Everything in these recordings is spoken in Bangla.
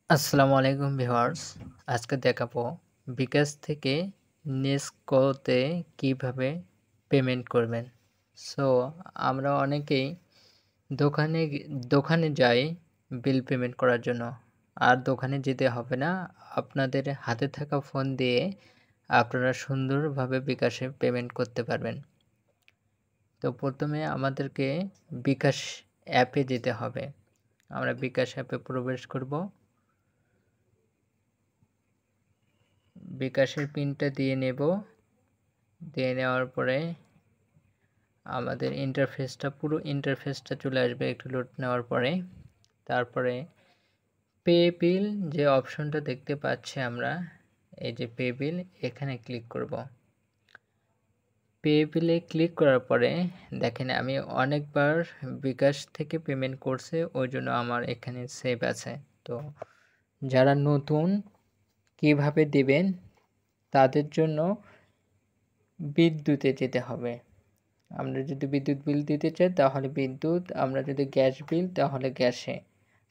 আসসালামু আলাইকুম ভিউয়ার্স। আজকে দেখাবো বিকাশ থেকে নেস্কোতে কিভাবে পেমেন্ট করবেন। সো আমরা অনেকেই দোকানে দোকানে যাই বিল পেমেন্ট করার জন্য। আর দোকানে যেতে হবে না। আপনাদের হাতে থাকা ফোন দিয়ে আপনারা সুন্দরভাবে বিকাশে পেমেন্ট করতে পারবেন। তো প্রথমে আমাদেরকে বিকাশ অ্যাপে যেতে হবে। আমরা বিকাশ অ্যাপে প্রবেশ করব। বিকাশের পিনটা দিয়ে নেব। দিয়ে নেওয়ার পরে আমাদের পুরো ইন্টারফেসটা চলে আসবে একটু লোড নেওয়ার পরে। তারপরে পে বিল যে অপশনটা দেখতে পাচ্ছি আমরা, এই যে পে বিল, এখানে ক্লিক করব। পে বিলে ক্লিক করার পরে দেখেন আমি অনেকবার বিকাশ থেকে পেমেন্ট করছে, ওই জন্য আমার এখানে সেভ আছে। তো যারা নতুন কিভাবে দেবেন তাদের জন্য বিদ্যুতে যেতে হবে। আমরা যদি বিদ্যুৎ বিল দিতে চাই তাহলে বিদ্যুৎ, আমরা যদি গ্যাস বিল তাহলে গ্যাসে,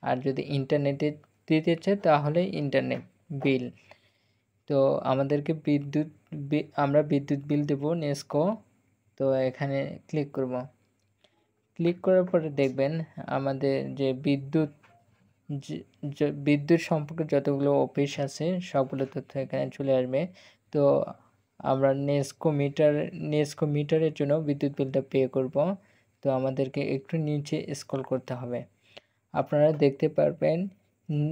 আর যদি ইন্টারনেটে দিতে চাই তাহলে ইন্টারনেট বিল। তো আমাদেরকে আমরা বিদ্যুৎ বিল দেব নেস্কো। তো এখানে ক্লিক করব। ক্লিক করার পরে দেখবেন আমাদের যে বিদ্যুৎ সম্পর্কে যতগুলো অফিস আছে সবগুলো তথ্য এখানে চলে আসবে। তো আমরা নেস্কো মিটারের জন্য বিদ্যুৎ বিলটা পে করব। তো আমাদেরকে একটু নিচে স্ক্রল করতে হবে। আপনারা দেখতে পারবেন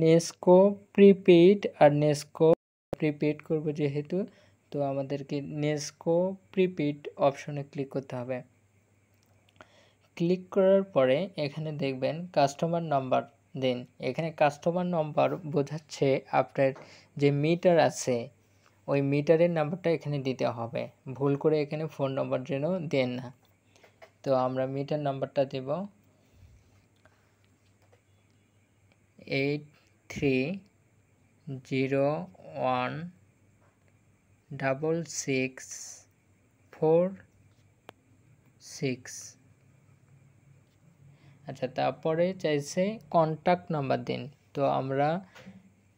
নেস্কো প্রিপেইড আর নেস্কো প্রিপেইড করব যেহেতু, তো আমাদেরকে নেস্কো প্রিপেইড অপশনে ক্লিক করতে হবে। ক্লিক করার পরে এখানে দেখবেন কাস্টমার নাম্বার দিন। এখানে কাস্টমার নাম্বার বোঝাচ্ছে আপনার যে মিটার আছে ওই মিটারের নাম্বারটা এখানে দিতে হবে। ভুল করে এখানে ফোন নাম্বার যেন দেন না। তো আমরা মিটার নাম্বারটা দেব 83016646। আচ্ছা, তারপরে চাইছে কন্ট্যাক্ট নাম্বার দিন। তো আমরা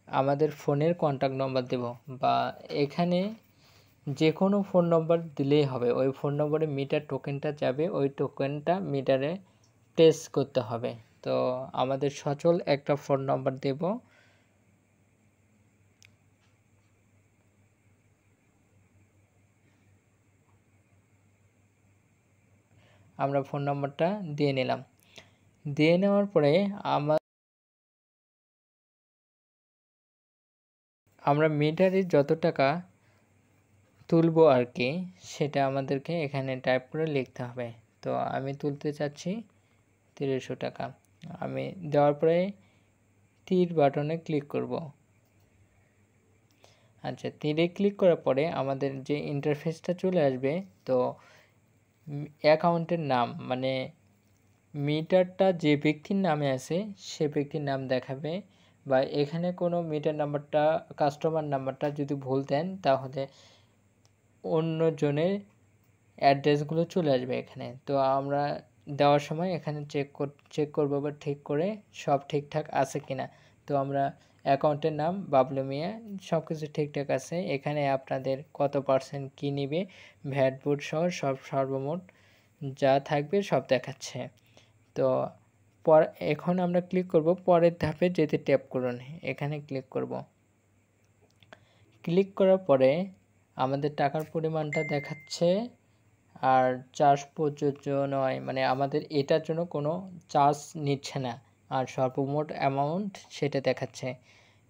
আমাদের ফোনের কন্ট্যাক্ট নাম্বার দেব, বা এখানে যে কোনো ফোন নম্বর দিলেই হবে। ওই ফোন নম্বরে মিটার টোকেনটা যাবে, ওই টোকেনটা মিটারে প্লেস করতে হবে। তো আমাদের সচল একটা ফোন নম্বর দেব। আমরা ফোন নম্বরটা দিয়ে নিলাম। দিয়ে নেওয়ার পরে আমরা মিটারে যত টাকা তুলবো আর কি, সেটা আমাদেরকে এখানে টাইপ করে লিখতে হবে। তো আমি তুলতে চাচ্ছি 300 টাকা। আমি দেওয়ার পরে তীর বাটনে ক্লিক করব। আচ্ছা, তীরে ক্লিক করার পরে আমাদের যে ইন্টারফেসটা চলে আসবে, তো অ্যাকাউন্টের নাম মানে মিটারটা যে ব্যক্তির নামে আছে সে ব্যক্তির নাম দেখাবে, বা এখানে কোনো মিটার নাম্বারটা কাস্টমার নাম্বারটা যদি ভুল দেন তাহলে অন্যজনের অ্যাড্রেসগুলো চলে আসবে এখানে। তো আমরা দেওয়ার সময় এখানে চেক করবো বা ঠিক করে সব ঠিকঠাক আছে কিনা। তো আমরা অ্যাকাউন্টের নাম বাবলু মিয়া, সব কিছু ঠিকঠাক আছে। এখানে আপনাদের কত পার্সেন্ট কী নিবে, ভ্যাট বুট সহ সব সর্বমোট যা থাকবে সব দেখাচ্ছে। তো এখন আমরা ক্লিক করব পরের ধাপে যেতে, ট্যাপ করুন, এখানে ক্লিক করব। ক্লিক করার পরে আমাদের টাকার পরিমাণটা দেখাচ্ছে, আর চার্জ প্রযোজ্য নয়, মানে আমাদের এটার জন্য কোনো চার্জ নিচ্ছে না, আর সর্বমোট অ্যামাউন্ট সেটা দেখাচ্ছে।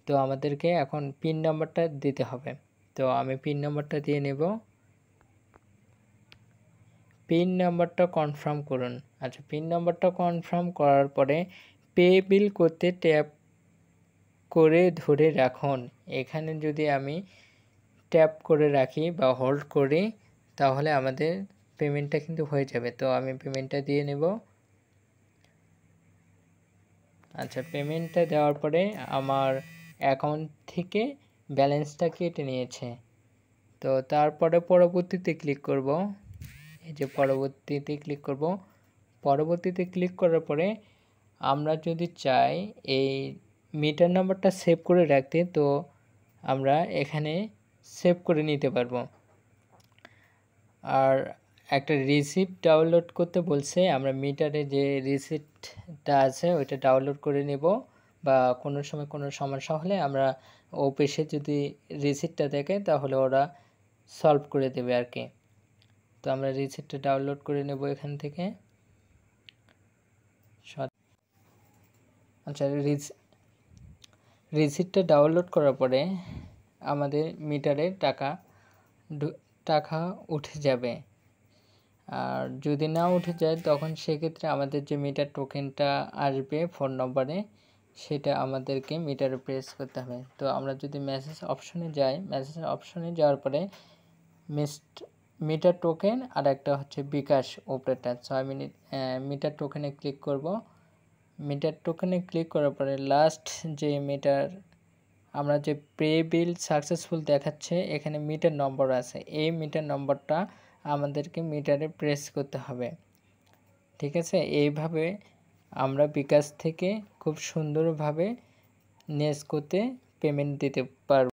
তো আমাদেরকে এখন পিন নাম্বারটা দিতে হবে। তো আমি পিন নাম্বারটা দিয়ে নেব। পিন নাম্বারটা কনফার্ম করুন। আচ্ছা, পিন নাম্বারটা কনফার্ম করার পরে পে বিল করতে ট্যাপ করে ধরে রাখুন। এখানে যদি আমি ট্যাপ করে রাখি বা হোল্ড করি তাহলে আমাদের পেমেন্টটা কিন্তু হয়ে যাবে। তো আমি পেমেন্টটা দিয়ে নেব। আচ্ছা, পেমেন্টটা দেওয়ার পরে আমার অ্যাকাউন্ট থেকে ব্যালেন্সটা কেটে নিয়েছে। তো তারপরে পরবর্তীতে ক্লিক করব। এই যে পরবর্তীতে ক্লিক করব। পরবর্তীতে ক্লিক করার পরে আমরা যদি চাই এই মিটার নাম্বারটা সেভ করে রাখতে, তো আমরা এখানে সেভ করে নিতে পারবো। আর একটা রিসিপ্ট ডাউনলোড করতে বলছে, আমরা মিটারে যে রিসিপ্টটা আছে ওইটা ডাউনলোড করে নেব, বা কোনো সময় কোনো সমস্যা হলে আমরা অফিসে যদি রিসিপ্টটা দেখে তাহলে ওরা সলভ করে দেবে আর কি। তো আমরা রিসিপ্টটা ডাউনলোড করে নেব এখান থেকে। আচ্ছা, রিসিপ্টটা ডাউনলোড করার পরে আমাদের মিটারে টাকা উঠে যাবে। আর যদি না উঠে যায় তখন সেক্ষেত্রে আমাদের যে মিটার টোকেনটা আসবে ফোন নম্বরে, সেটা আমাদেরকে মিটারে প্রেস করতে হবে। তো আমরা যদি মেসেজ অপশনে যাই, মেসেজ অপশনে যাওয়ার পরে মিটার টোকেন আর একটা হচ্ছে বিকাশ অপারেটর 6 মিনিট মিটার টোকেনে ক্লিক করব। মিটার টোকেনে ক্লিক করার পরে লাস্ট যে মিটার আমরা যে পে বিল সাকসেসফুল দেখাচ্ছে, এখানে মিটার নম্বর আছে, এই মিটার নম্বরটা আমাদেরকে মিটারে প্রেস করতে হবে। ঠিক আছে, এইভাবে আমরা বিকাশ থেকে খুব সুন্দরভাবে নেসকোতে পেমেন্ট দিতে পারব।